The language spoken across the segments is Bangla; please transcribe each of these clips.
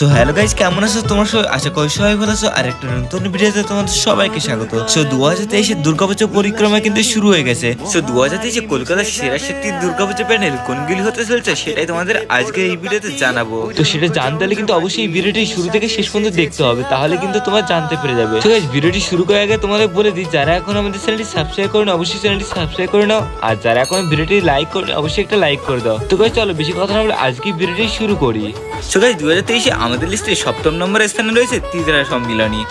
সো হ্যালো গাইস, কেমন আছো তোমরা সবাই? আশা করি সবাই ভালো আছো। আর একটা নতুন ভিডিওতে তোমাদের সবাইকে স্বাগত। সো 2023 দুর্গাপুজো পরিক্রমা কিন্তু শুরু হয়ে গেছে। সো 2023 কলকাতার সেরা শক্তি দুর্গাপুজো প্যান্ডেল কোনগুলি হতে চলছে সেটাই তোমাদের আজকে এই ভিডিওতে জানাবো। তো সেটা জানতে হলে কিন্তু অবশ্যই ভিডিওটি শুরু থেকে শেষ পর্যন্ত দেখতে হবে, তাহলে কিন্তু তোমরা জানতে পেরে যাবে। তো গাইস, ভিডিওটি শুরু করার আগে তোমাদের বলে দিই, যারা এখন আমাদের চ্যানেলটি সাবস্ক্রাইব করে নাও অবশ্যই চ্যানেলটি সাবস্ক্রাইব করে নাও, আর যারা এখন ভিডিওটি লাইক করে অবশ্যই একটা লাইক করে দাও। তো গাইস চলো বেশি কথা না বলে আজকে ভিডিওটি শুরু করি। সো গাইস, 2023 আমাদের লিস্টে সপ্তম নম্বরের স্থানে রয়েছে ত্রিধারা সম্মিলনী।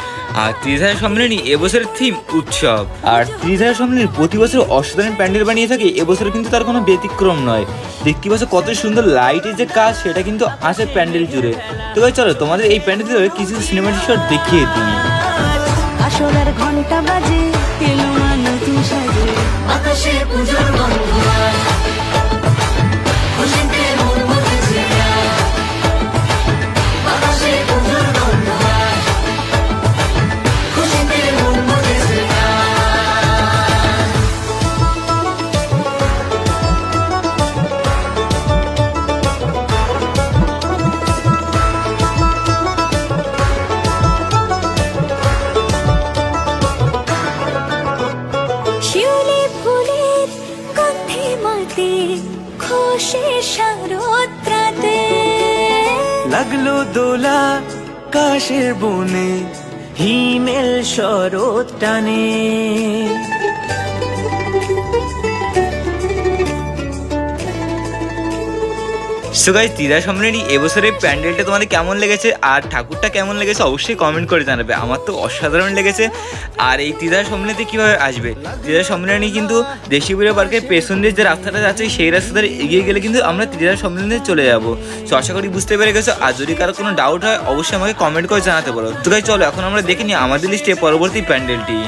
আর ত্রিধারা সম্মিলনী এবছরের থিম উৎসব। আর ত্রিধারা সম্মিলনী প্রতি বছর অসাধারণ প্যান্ডেল বানিয়ে থাকে, এবছর কিন্তু তার কোনো ব্যতিক্রম নয়। দেখতে পাচ্ছ কত সুন্দর লাইটের যে কাজ সেটা কিন্তু আছে প্যান্ডেল জুড়ে। তো ভাই চলো তোমাদের এই প্যান্ডেল কিছু সিনেমাটিক শট দেখিয়ে দিই। আসলের ঘন্টা বাজে এলো নতুন সাজে আকাশে পূজোর গন্ধ খুশিতে মন মজেছে আকাশে পূজোর গন্ধ খুশিতে মন মজেছে শিউলি ফুলের গন্ধে মাতে খুশি শারদরাতে লাগলো দোলা কাশের বনে হিমেল শরৎ টানে সো গাইস, ত্রিধারা সম্মিলনী এবছরের প্যান্ডেলটা তোমাদের কেমন লেগেছে আর ঠাকুরটা কেমন লেগেছে অবশ্যই কমেন্ট করে জানাবে। আমার তো অসাধারণ লেগেছে। আর এই ত্রিধারা সম্মিলনীতে কীভাবে আসবে, ত্রিধারা সম্মিলনী কিন্তু দেশীপুরিয়া পার্কের পেছন দিয়ে যে রাস্তাটা যাচ্ছে সেই রাস্তাটা এগিয়ে গেলে কিন্তু আমরা ত্রিধারা সম্মিলনীতে চলে যাবো। সো আশা করি বুঝতে পেরে গেছো। আর যদি কারো কোনো ডাউট হয় অবশ্যই আমাকে কমেন্ট করে জানাতে পারো। তো গাইস চলো এখন আমরা দেখে নিই আমাদের লিস্টে পরবর্তী প্যান্ডেলটি।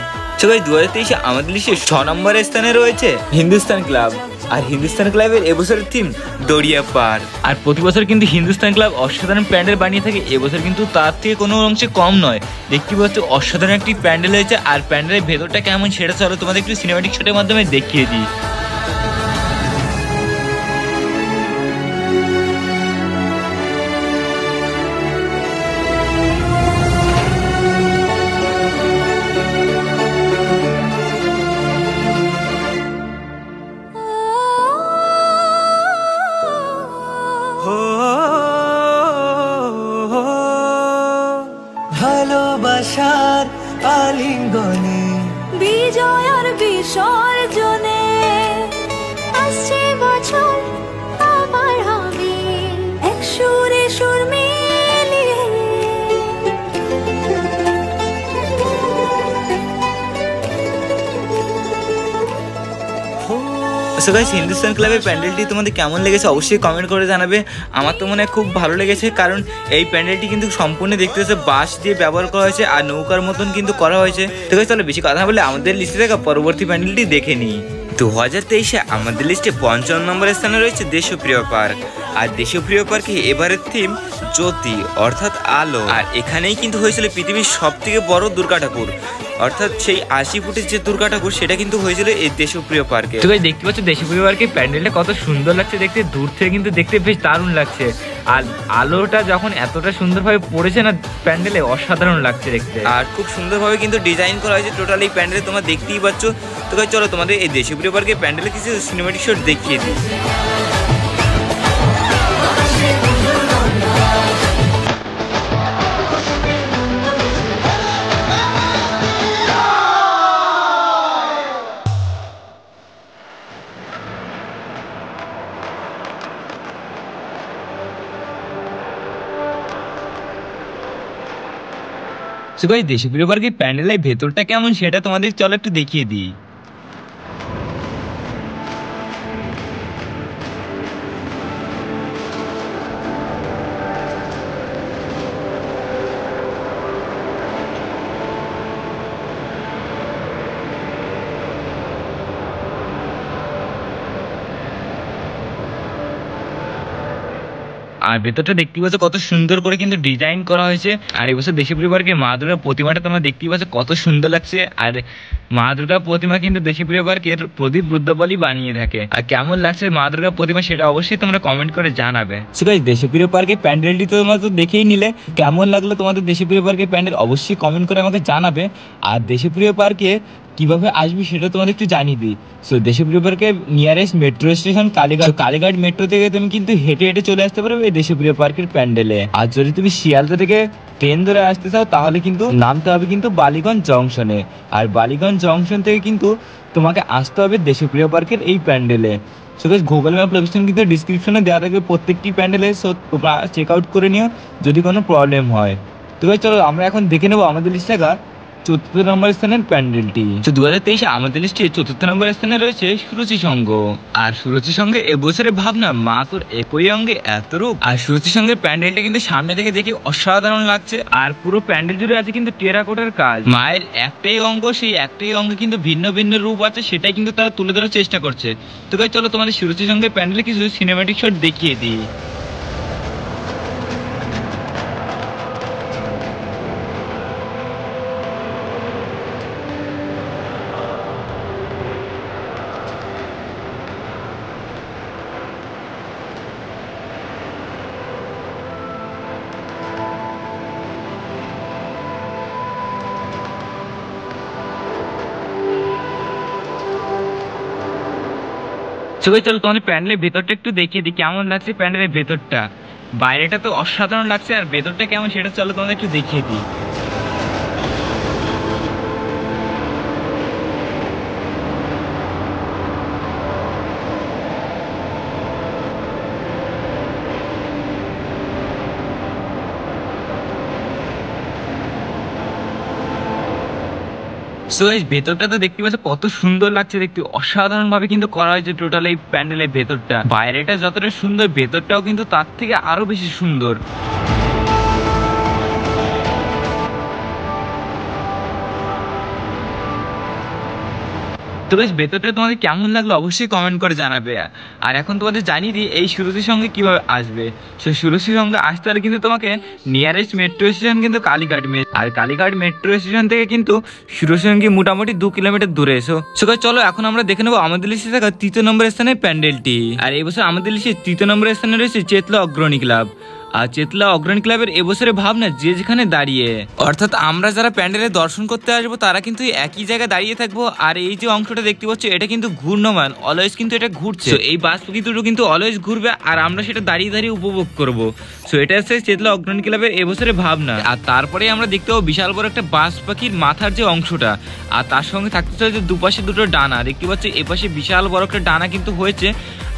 সো গাইস, 2023 আমাদের লিস্টে 6 নম্বরের স্থানে রয়েছে হিন্দুস্তান ক্লাব। আর হিন্দুস্তান ক্লাবের এবছরের থিম দরিয়া পার। আর প্রতি বছর কিন্তু হিন্দুস্তান ক্লাব অসাধারণ প্যান্ডেল বানিয়ে থাকে, এবছর কিন্তু তার থেকে কোনো অংশে কম নয়। দেখতে পাচ্ছ অসাধারণ একটি প্যান্ডেল হয়েছে। আর প্যান্ডেলের ভেতরটা কেমন সেটা চলো তোমাদের একটু সিনেমাটিক শটের মাধ্যমে দেখিয়ে দিই। ভালোবাসার আলিঙ্গনে বিজয় আর বিসর্জনে আসছে বছর আমার হবে এক সুরে সুর মিলিয়ে সো গাইস, হিন্দুস্তান ক্লাবের প্যান্ডেলটি তোমাদের কেমন লেগেছে অবশ্যই কমেন্ট করে জানাবে। আমার তো মনে হয় খুব ভালো লেগেছে, কারণ এই প্যান্ডেলটি কিন্তু সম্পূর্ণ দেখতে হচ্ছে বাঁশ দিয়ে ব্যবহার করা হয়েছে আর নৌকার মতন কিন্তু করা হয়েছে। তো গাইস চলো বেশি কথা বলে আমাদের লিস্টে থাকা পরবর্তী প্যান্ডেলটি দেখে নিই। 2023 আমাদের লিস্টে 5ম নম্বরের স্থানে রয়েছে দেশপ্রিয় পার্ক। আর দেশপ্রিয় পার্কে এবারের থিম জ্যোতি অর্থাৎ আলো। আর এখানেই কিন্তু হয়েছিল পৃথিবীর সব থেকে বড় দুর্গা ঠাকুর, অর্থাৎ সেই 80 ফুটের যে দুর্গা ঠাকুর সেটা কিন্তু হয়েছিল এই দেশপ্রিয় পার্কে। তো দেখতে পাচ্ছ দেশপ্রিয় পার্কে প্যান্ডেলটা কত সুন্দর লাগছে দেখতে, দূর থেকে কিন্তু দেখতে বেশ দারুণ লাগছে। আর আলোটা যখন এতটা সুন্দরভাবে পড়েছে না প্যান্ডেলে, অসাধারণ লাগছে দেখতে। আর খুব সুন্দরভাবে কিন্তু ডিজাইন করা হয়েছে টোটাল এই প্যান্ডেলে, তোমরা দেখতেই পাচ্ছ। তো চলো তোমাদের এই দেশপ্রিয় পার্কে প্যান্ডেলে কিছু সিনেমাটিক শট দেখিয়ে দিই। সো গাইস, দেশপ্রিয় পার্কের প্যান্ডেলের ভেতরটা কেমন সেটা তোমাদের চলো একটু দেখিয়ে দিই। আর ভেতরটা দেখতে পাচ্ছ কত সুন্দর করে কিন্তু ডিজাইন করা হয়েছে। আর এবছর দেশপ্রিয় পার্কের মা দুর্গার প্রতিমাটা তোমরা দেখতেই পাচ্ছ কত সুন্দর লাগছে। আর মা দুর্গার প্রতিমা কিন্তু দেশপ্রিয় পার্কের প্রদীপ রুদ্রপালই বানিয়ে থাকে। আর কেমন লাগছে মা দুর্গার প্রতিমা সেটা অবশ্যই তোমরা কমেন্ট করে জানাবে। সো গাইস, দেশপ্রিয় পার্কের প্যান্ডেলটি তো তোমরা তো দেখেই নিলে, কেমন লাগলো তোমাদের দেশপ্রিয় পার্কের প্যান্ডেল অবশ্যই কমেন্ট করে আমাকে জানাবে। আর দেশপ্রিয় পার্কে কিভাবে আসবি সেটা তোমাদের একটু জানিয়ে দিই। সো দেশপ্রিয় পার্কের nearest metro station Kalighat metro থেকে তুমি কিন্তু হেঁটে হেঁটে চলে আসতে পারবে এই দেশপ্রিয় পার্কের প্যান্ডেলে। আর যদি তুমি শিয়ালদা থেকে ট্রেন ধরে আসতে চাও তাহলে কিন্তু নামতে হবে কিন্তু বালিগঞ্জ জংশনে। আর বালিগঞ্জ জংশন থেকে কিন্তু তোমাকে আসতে হবে দেশপ্রিয় পার্কের এই প্যান্ডেলে। So guys, Google map location কিন্তু ডিসক্রিপশনে দেওয়া থাকবে প্রত্যেকটি প্যান্ডেলে। সো তোমরা চেক আউট করে নিও যদি কোনো প্রবলেম হয়। তো গাইস চলো আমরা এখন দেখে নেবো আমাদের লিস্ট থাকা ৪র্থ নম্বর স্থানের প্যান্ডেলটি। তো 2023 আমাদের লিস্টে ৪র্থ নম্বর স্থানে রয়েছে সুরুচি সংঘ। আর সুরুচি সংঘে এবছরে ভাবনা মা তোর একই অঙ্গে এত রূপ। আর সুরুচি সংঘের প্যান্ডেলটা কিন্তু সামনে থেকে দেখে অসাধারণ লাগছে। আর পুরো প্যান্ডেল জুড়ে আছে কিন্তু টেরাকোটার কাজ। মায়ের একটাই অঙ্গ, সেই একটাই অঙ্গে কিন্তু ভিন্ন ভিন্ন রূপ আছে, সেটাই কিন্তু তারা তুলে ধরার চেষ্টা করছে। তো গাইস চলো তোমাদের সুরুচি সংঘের প্যান্ডেলে কিছু সিনেম্যাটিক শট দেখিয়ে দিই। চলো তোমাদের প্যান্ডেলের ভেতরটা একটু দেখিয়ে দিই কেমন লাগছে প্যান্ডেলের ভেতরটা। বাইরেটা তো অসাধারণ লাগছে, আর ভেতরটা কেমন সেটা চলো তোমাদের একটু দেখিয়ে দিই। সো এই ভেতরটা তো দেখতে পাচ্ছ কত সুন্দর লাগছে দেখতে, অসাধারণ ভাবে কিন্তু করা হয়েছে টোটাল এই প্যান্ডেলের ভেতরটা। বাইরেটা যতটা সুন্দর ভেতরটাও কিন্তু তার থেকে আরো বেশি সুন্দর। তো বেশ ভেতরটা তোমাদের কেমন লাগলো অবশ্যই কমেন্ট করে জানাবে। আর এখন তোমাদের জানিয়ে দিই এই সুরুচির সঙ্গে কিভাবে আসবে। সো সুরুচির সঙ্গে আসতে হলে কিন্তু তোমাকে নিয়ারেস্ট মেট্রো স্টেশন কিন্তু কালীঘাট। আর কালীঘাট মেট্রো স্টেশন থেকে কিন্তু সুরুচির সঙ্গে মোটামুটি 2 কিলোমিটার দূরে। সো চলো এখন আমরা দেখে নেবো আমাদের লিস্টে থাকা 3য় নম্বর স্থানের প্যান্ডেলটি। আর এই বছর আমাদের লিস্টে 3য় নম্বর স্থানে রয়েছে চেতলা অগ্রণী ক্লাব। আর চেতলা অগ্রণী ক্লাবের এবছরে ভাবনা যে যেখানে দাঁড়িয়ে, অর্থাৎ আমরা যারা প্যান্ডেলে দর্শন করতে আসবো তারা কিন্তু একই জায়গায় দাঁড়িয়ে থাকবো। আর এই যে অংশটা দেখতে পাচ্ছ এটা কিন্তু ঘূর্ণমান, অলওয়েজ কিন্তু এটা ঘুরছে। এই বাস পাখি দুটো কিন্তু অলওয়েজ ঘুরবে আর আমরা সেটা দাঁড়িয়ে দাঁড়িয়ে উপভোগ করবো। সো এটা হচ্ছে চেতলা অগ্রণী ক্লাবের এবছরে ভাবনা। আর তারপরে আমরা দেখতে পাবো বিশাল বড় একটা বাস পাখির মাথার যে অংশটা, আর তার সঙ্গে থাকতে চলেছে দুপাশে দুটো ডানা। দেখতে পাচ্ছ এপাশে বিশাল বড় একটা ডানা কিন্তু হয়েছে,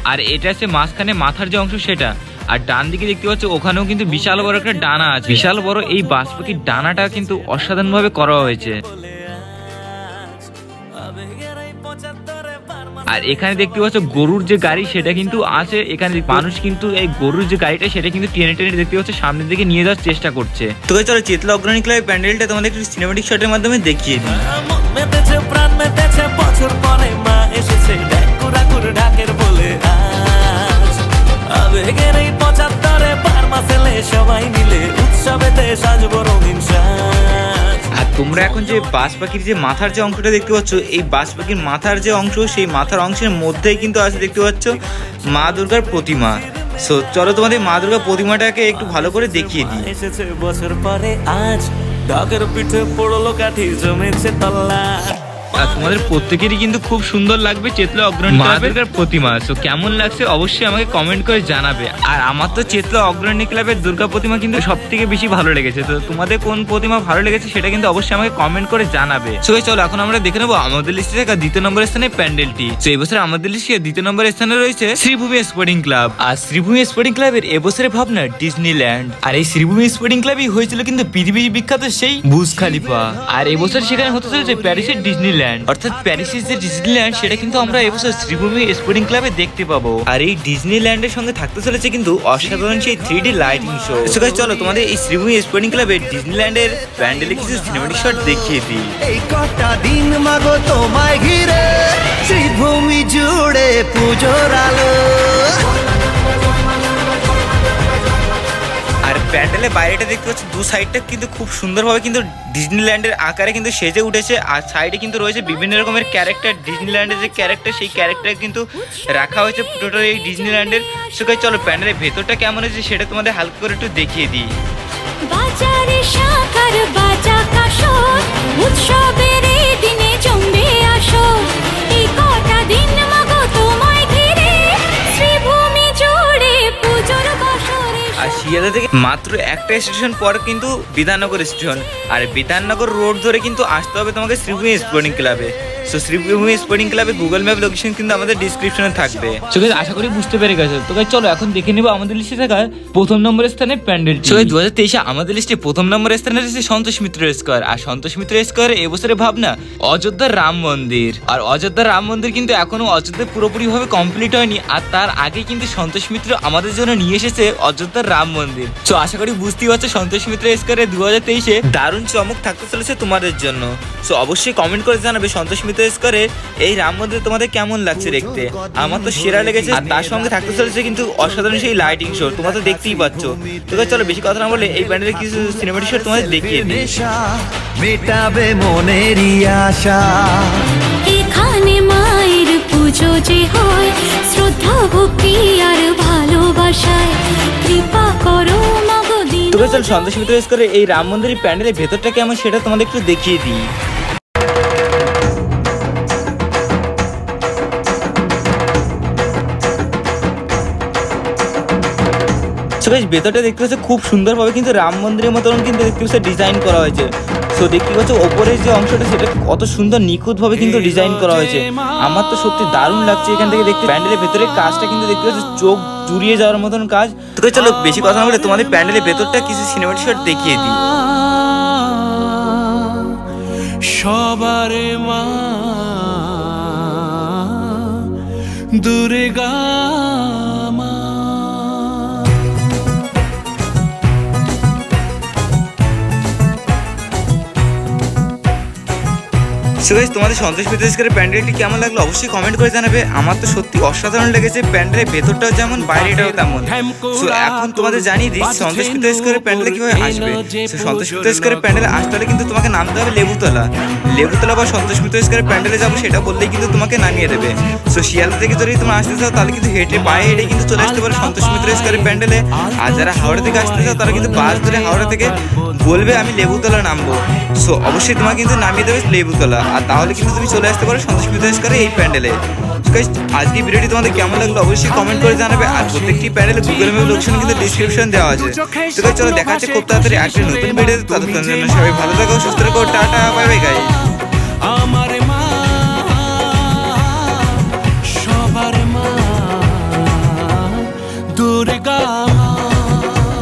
আর এটা হচ্ছে মাঝখানে মাথার যে অংশ সেটা। আর ডান দিকে দেখতে পাচ্ছ ওখানেও কিন্তু বিশাল বড় একটা ডানা আছে। বিশাল বড় এই বাস পাখির ডানাটা কিন্তু অসাধারণ ভাবে করা হয়েছে। আর এখানে দেখতে পাচ্ছ গরুর যে গাড়ি সেটা কিন্তু আছে এখানে। মানুষ কিন্তু এই গরুর যে গাড়িটা সেটা কিন্তু টেনে টেনে দেখতে পাচ্ছ সামনের দিকে নিয়ে যাওয়ার চেষ্টা করছে। তো চলো চেতলা অগ্রণী ক্লাবের প্যান্ডেলটা তোমাদের একটু সিনেম্যাটিক শটের মাধ্যমে দেখিয়ে দিই। আবেগের এই 75-এ পারমা ছেলে সবাই মিলে উৎসবেতে সাজবো রঙিন সাজ। আর তোমরা এখন যে বাস পাখির যে মাথার যে অংশটা দেখতে পাচ্ছ, এই বাস পাখির মাথার যে অংশ সেই মাথার অংশের মধ্যেই কিন্তু আছে দেখতে পাচ্ছ মা দুর্গার প্রতিমা। সো চলো তোমাদের মা দুর্গার প্রতিমাটাকে একটু ভালো করে দেখিয়ে দিই। এসেছে বছর পরে আজ ঢাকের পিঠে পড়লো কাঠি জমেছে তল্লা। আর তোমাদের প্রত্যেকেরই কিন্তু খুব সুন্দর লাগবে চেতলা অগ্রণী ক্লাবের প্রতিমা। তো কেমন লাগছে অবশ্যই আমাকে কমেন্ট করে জানাবে। আর আমার তো চেতলা অগ্রণী ক্লাবের দুর্গা প্রতিমা কিন্তু সব থেকে বেশি ভালো লেগেছে। তো তোমাদের কোন প্রতিমা ভালো লেগেছে সেটা কিন্তু অবশ্যই আমাকে কমেন্ট করে জানাবে। তো চলো এখন আমরা দেখে নেবো আমাদের লিস্টে থাকা 2য় নম্বর স্থানে প্যান্ডেলটি। তো এবছর আমাদের লিস্টে 2য় নম্বর স্থানে রয়েছে শ্রীভূমি স্পোর্টিং ক্লাব। আর শ্রীভূমি স্পোর্টিং ক্লাবের এবছরে ভাবনা ডিজনিল্যান্ড। আর এই শ্রীভূমি স্পোর্টিং ক্লাবই হয়েছিল কিন্তু পৃথিবীর বিখ্যাত সেই বুর্জ খলিফা। আর এবছর সেখানে হতে চলেছে প্যারিসের ডিজনিল্যান্ড, অর্থাৎ প্যারিসের যে ডিজনিল্যান্ড সেটা কিন্তু আমরা এবছর শ্রীভূমি স্পোর্টিং ক্লাবে দেখতে পাবো। আর এই ডিজনিল্যান্ডের সঙ্গে থাকতে চলেছে কিন্তু অসাধারণ সেই 3D লাইটিং শো। চলো তোমাদের এই শ্রীভূমি স্পোর্টিং ক্লাবের ডিজনিল্যান্ডের প্যান্ডেলে কিছু সিনেম্যাটিক শট দেখিয়ে দিই। এই কটা দিন মাগো তোমায় ঘিরে শ্রীভূমি জুড়ে পুজোর আলো। প্যান্ডেলের বাইরেটা দেখতে পাচ্ছ, দু সাইডটা কিন্তু খুব সুন্দরভাবে কিন্তু ডিজনিল্যান্ডের আকারে কিন্তু সেজে উঠেছে। আর সাইডে কিন্তু রয়েছে বিভিন্ন রকমের ক্যারেক্টার, ডিজনিল্যান্ডের যে ক্যারেক্টার সেই ক্যারেক্টার কিন্তু রাখা হয়েছে টোটাল এই ডিজনিল্যান্ডের। সো গাইস চলো প্যান্ডেলের ভেতরটা কেমন হয়েছে সেটা তোমাদের হালকা করে একটু দেখিয়ে দিই। বাজারে শাখার বাজা কাশর, উৎসবের এই দিনে জমবে আসো। এই কটা দিন মাগো তোমায় ঘিরে, শ্রীভূমি জুড়ে পুজোর বসরে। আর শিয়ালদা থেকে মাত্র একটা স্টেশন পর কিন্তু বিধাননগর স্টেশন, আর বিধাননগর রোড ধরে কিন্তু আসতে হবে তোমাকে শ্রীভূমি স্পোর্টিং ক্লাবে। সো শ্রীভূমি স্পোর্টিং ক্লাবে গুগল ম্যাপ লোকেশন কিন্তু আমাদের ডিসক্রিপশনে থাকবে। সো গাইস আশা করি বুঝতে পেরে গেছো। তো গাইস চলো এখন দেখে নেবো আমাদের লিস্টে থাকা প্রথম নম্বরের স্থানে প্যান্ডেল। সো গাইস 2023 আমাদের লিস্টে প্রথম নম্বরের স্থানে রয়েছে সন্তোষ মিত্র স্কয়ার। আর সন্তোষ মিত্র স্কয়ার এবছরের ভাবনা অযোধ্যার রাম মন্দির। আর অযোধ্যার রাম মন্দির কিন্তু এখনো অযোধ্যা পুরোপুরি ভাবে কমপ্লিট হয়নি, আর তার আগে কিন্তু সন্তোষ মিত্র আমাদের জন্য নিয়ে এসেছে অযোধ্যার রাম মন্দির। সো আশা করি বুঝতেই পারছো সন্তোষ মিত্র স্কয়ারে 2023 দারুণ চমক থাকতে চলেছে তোমাদের জন্য। সো অবশ্যই কমেন্ট করে জানাবে সন্তোষ মিত্র স্কয়ারে এই রাম মন্দির তোমাদের কেমন লাগছে দেখতে। আমার তো সেরা লেগেছে, আর তার সঙ্গে থাকতে চলেছে কিন্তু অসাধারণ সেই লাইটিং শো, তোমরা তো দেখতেই পাচ্ছ। তো চলো বেশি কথা না বলে এই প্যান্ডেলের কিছু সিনেমাটিক শো তোমাদের দেখিয়ে দিই। মেটাবে মনেরই আশা, এখানে মায়ের পুজো যে হয়, শ্রদ্ধা ভক্তি আর ভালোবাসায়, কৃপা করো মাগো দিন। তো চলো সন্তোষ মিত্র স্কয়ারে এই রাম মন্দিরের প্যান্ডেলের ভেতরটা কেমন সেটা তোমাদের একটু দেখিয়ে দিই। সো গাইস ভেতরটা দেখতে পাচ্ছ খুব সুন্দরভাবে কিন্তু রাম মন্দিরের মতন কিন্তু দেখতে পাচ্ছ ডিজাইন করা হয়েছে। সো দেখতে পাচ্ছ ওপরের যে অংশটা সেটা কত সুন্দর নিখুঁতভাবে কিন্তু ডিজাইন করা হয়েছে। আমার তো সত্যি দারুণ লাগছে এখান থেকে দেখতে। প্যান্ডেলের ভেতরের কাজটা কিন্তু দেখতে পাচ্ছ চোখ জুড়িয়ে যাওয়ার মতন কাজ। তো চলো বেশি কথা না বলে তোমাদের প্যান্ডেলের ভেতরটা কিছু সিনেমাটিক শট দেখিয়ে দিই। সবারে মা দুর্গা মা। সো গাইস তোমাদের সন্তোষ মিত্র স্কয়ারের প্যান্ডেলটি কেমন লাগলো অবশ্যই কমেন্ট করে জানাবে। আমার তো সত্যি অসাধারণ লেগেছে, প্যান্ডেলের ভেতরটাও যেমন বাইরেটাও তেমন। সো এখন তোমাদের জানিয়ে দিই সন্তোষ মিত্র স্কয়ারের প্যান্ডেলে কিভাবে আসবে। সো সন্তোষ মিত্র স্কয়ারের প্যান্ডেলে আসতে হলে কিন্তু তোমাকে নামতে হবে লেবুতলা। লেবুতলা বা সন্তোষ মিত্র স্কয়ারের প্যান্ডেলে যাবো সেটা বললেই কিন্তু তোমাকে নামিয়ে দেবে। সো শিয়ালদা থেকে যদি তোমরা আসতে চাও তাহলে কিন্তু হেঁটে পায়ে হেঁটে কিন্তু চলে আসতে পারো সন্তোষ মিত্র স্কয়ারের প্যান্ডেলে। আর যারা হাওড়া থেকে আসতে চাও তারা কিন্তু বাস ধরে হাওড়া থেকে বলবে আমি লেবুতলা নামবো। সো অবশ্যই তোমাকে কিন্তু নামিয়ে দেবে লেবুতলা, আর তাহলে কিন্তু তুমি চলে আসতে পারো সন্তোষ মিত্র স্কয়ারে এই প্যান্ডেলে। আজকে ভিডিওটি তোমাদের কেমন লাগলো অবশ্যই কমেন্ট করে জানাবে। আর প্রত্যেকটি প্যান্ডেলে গুগল ম্যাপ লোকেশন কিন্তু ডিসক্রিপশন দেওয়া আছে। তো চলো দেখা হচ্ছে খুব তাড়াতাড়ি একটা নতুন ভিডিওতে। ততক্ষণ জন্য সবাই ভালো থাকো, সুস্থ থাকো, টাটা, বাই বাই গাইস।